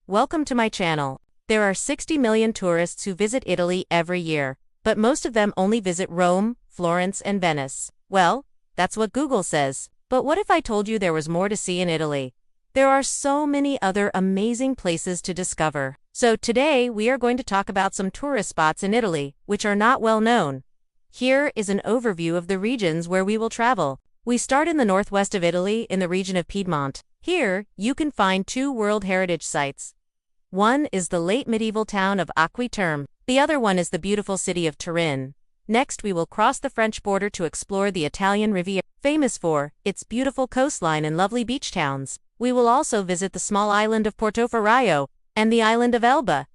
welcome to my channel. There are 60 million tourists who visit Italy every year, but most of them only visit Rome, Florence, and Venice. Well, that's what Google says. But what if I told you there was more to see in Italy? There are so many other amazing places to discover. So today we are going to talk about some tourist spots in Italy, which are not well known. Here is an overview of the regions where we will travel. We start in the northwest of Italy in the region of Piedmont. Here, you can find two World Heritage Sites. One is the late medieval town of Acqui Terme. The other one is the beautiful city of Turin. Next, we will cross the French border to explore the Italian Riviera, famous for its beautiful coastline and lovely beach towns. We will also visit the small island of Portoferraio and the island of Elba.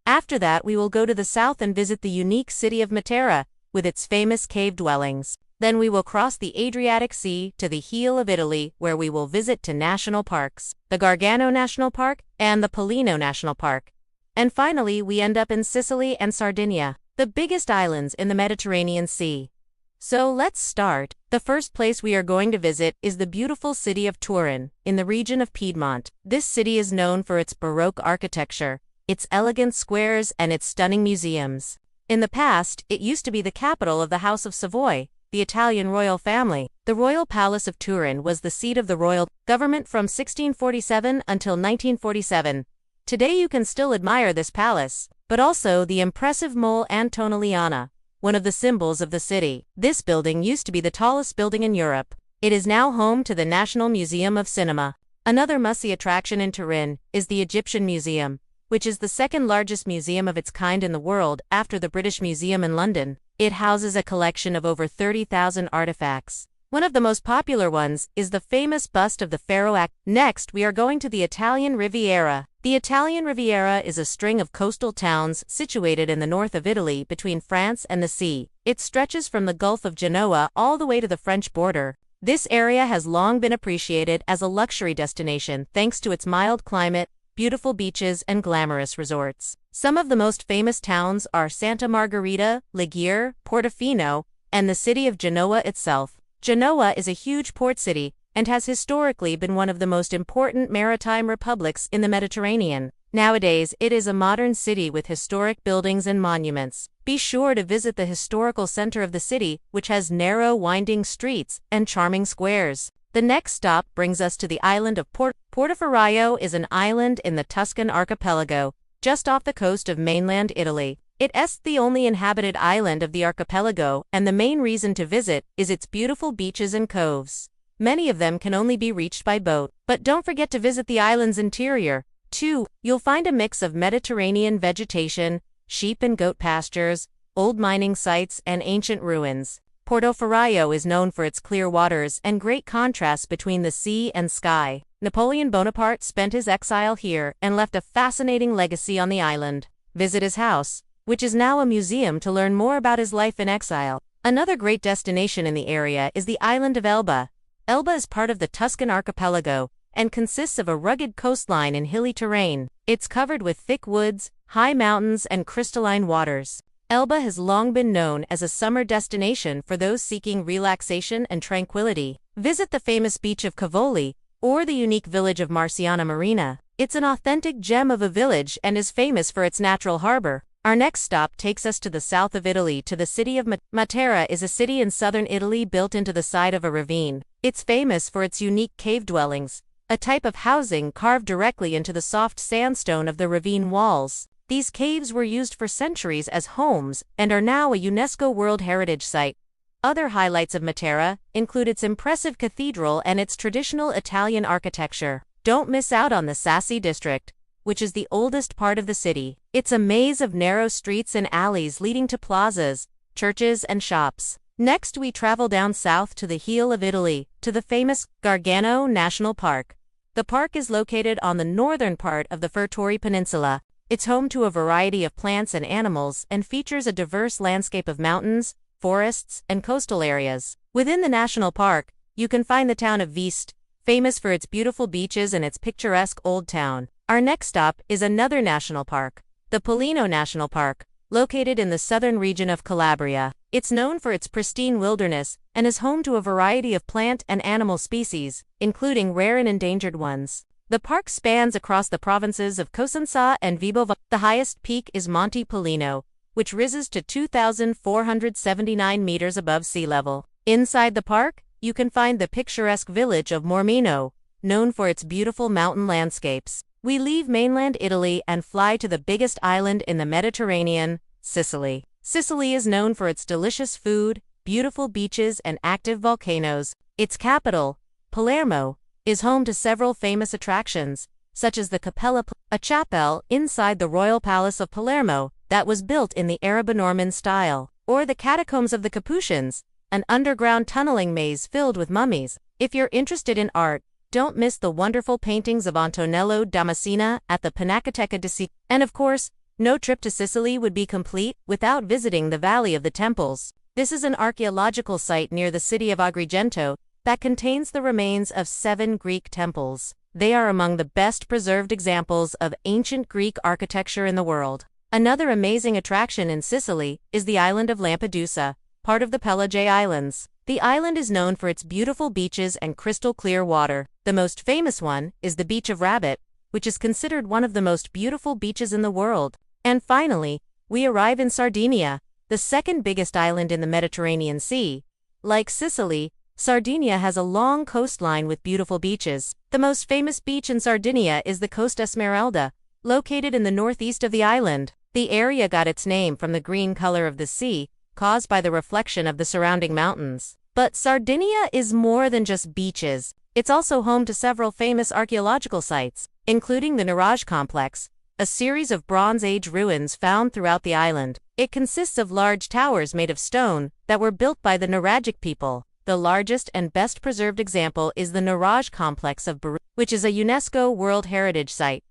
After that, we will go to the south and visit the unique city of Matera with its famous cave dwellings. Then we will cross the Adriatic Sea to the heel of Italy, where we will visit two national parks, the Gargano National Park and the Pollino National Park. And finally, we end up in Sicily and Sardinia, the biggest islands in the Mediterranean Sea. So let's start. The first place we are going to visit is the beautiful city of Turin, in the region of Piedmont. This city is known for its Baroque architecture, its elegant squares, and its stunning museums. In the past, it used to be the capital of the House of Savoy, the Italian royal family. The royal palace of Turin was the seat of the royal government from 1647 until 1947. Today you can still admire this palace, but also the impressive Mole Antonelliana, one of the symbols of the city. This building used to be the tallest building in Europe. It is now home to the National Museum of Cinema. Another must-see attraction in Turin is the Egyptian Museum, which is the second largest museum of its kind in the world after the British Museum in London. It houses a collection of over 30,000 artifacts. One of the most popular ones is the famous bust of the pharaoh. Next, we are going to the Italian Riviera. The Italian Riviera is a string of coastal towns situated in the north of Italy between France and the sea. It stretches from the Gulf of Genoa all the way to the French border. This area has long been appreciated as a luxury destination thanks to its mild climate, beautiful beaches, and glamorous resorts. Some of the most famous towns are Santa Margherita, Ligure, Portofino, and the city of Genoa itself. Genoa is a huge port city and has historically been one of the most important maritime republics in the Mediterranean. Nowadays, it is a modern city with historic buildings and monuments. Be sure to visit the historical center of the city, which has narrow, winding streets and charming squares. The next stop brings us to the island of Portoferraio is an island in the Tuscan archipelago, just off the coast of mainland Italy. It is the only inhabited island of the archipelago, and the main reason to visit is its beautiful beaches and coves. Many of them can only be reached by boat. But don't forget to visit the island's interior, too. You'll find a mix of Mediterranean vegetation, sheep and goat pastures, old mining sites, and ancient ruins. Portoferraio is known for its clear waters and great contrast between the sea and sky. Napoleon Bonaparte spent his exile here and left a fascinating legacy on the island. Visit his house, which is now a museum, to learn more about his life in exile. Another great destination in the area is the island of Elba. Elba is part of the Tuscan archipelago and consists of a rugged coastline and hilly terrain. It's covered with thick woods, high mountains, and crystalline waters. Elba has long been known as a summer destination for those seeking relaxation and tranquility. Visit the famous beach of Cavoli or the unique village of Marciana Marina. It's an authentic gem of a village and is famous for its natural harbor. Our next stop takes us to the south of Italy to the city of Matera is a city in southern Italy built into the side of a ravine. It's famous for its unique cave dwellings, a type of housing carved directly into the soft sandstone of the ravine walls. These caves were used for centuries as homes and are now a UNESCO World Heritage Site. Other highlights of Matera include its impressive cathedral and its traditional Italian architecture. Don't miss out on the Sassi district, which is the oldest part of the city. It's a maze of narrow streets and alleys leading to plazas, churches, and shops. Next, we travel down south to the heel of Italy, to the famous Gargano National Park. The park is located on the northern part of the Furtori Peninsula. It's home to a variety of plants and animals and features a diverse landscape of mountains, forests, and coastal areas. Within the national park, you can find the town of Viste, famous for its beautiful beaches and its picturesque old town. Our next stop is another national park, the Pollino National Park, located in the southern region of Calabria. It's known for its pristine wilderness and is home to a variety of plant and animal species, including rare and endangered ones. The park spans across the provinces of Cosenza and Vibo. The highest peak is Monte Pollino, which rises to 2,479 meters above sea level. Inside the park, you can find the picturesque village of Mormino, known for its beautiful mountain landscapes. We leave mainland Italy and fly to the biggest island in the Mediterranean, Sicily. Sicily is known for its delicious food, beautiful beaches, and active volcanoes. Its capital, Palermo, is home to several famous attractions, such as the Cappella, a chapel inside the royal palace of Palermo that was built in the Arabo-Norman style, or the Catacombs of the Capuchins, an underground tunneling maze filled with mummies. If you're interested in art, don't miss the wonderful paintings of Antonello da Messina at the Pinacoteca di Sicily. And of course, no trip to Sicily would be complete without visiting the Valley of the Temples. This is an archaeological site near the city of Agrigento that contains the remains of 7 Greek temples. They are among the best preserved examples of ancient Greek architecture in the world. Another amazing attraction in Sicily is the island of Lampedusa, part of the Pelagic Islands. The island is known for its beautiful beaches and crystal-clear water. The most famous one is the Beach of Rabbit, which is considered one of the most beautiful beaches in the world. And finally, we arrive in Sardinia, the second biggest island in the Mediterranean Sea. Like Sicily, Sardinia has a long coastline with beautiful beaches. The most famous beach in Sardinia is the Costa Smeralda, located in the northeast of the island. The area got its name from the green color of the sea, caused by the reflection of the surrounding mountains. But Sardinia is more than just beaches. It's also home to several famous archaeological sites, including the Nuraj complex, a series of Bronze Age ruins found throughout the island. It consists of large towers made of stone that were built by the Nuragic people. The largest and best preserved example is the Nuraj complex of Baru, which is a UNESCO World Heritage Site.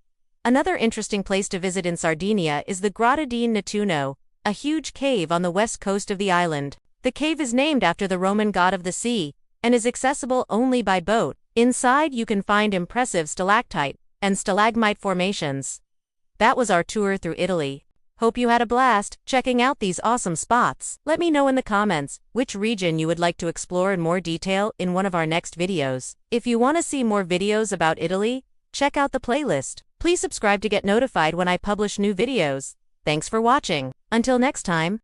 Another interesting place to visit in Sardinia is the Grotta di Nettuno, a huge cave on the west coast of the island. The cave is named after the Roman god of the sea and is accessible only by boat. Inside you can find impressive stalactite and stalagmite formations. That was our tour through Italy. Hope you had a blast checking out these awesome spots. Let me know in the comments which region you would like to explore in more detail in one of our next videos. If you want to see more videos about Italy, check out the playlist. Please subscribe to get notified when I publish new videos. Thanks for watching. Until next time.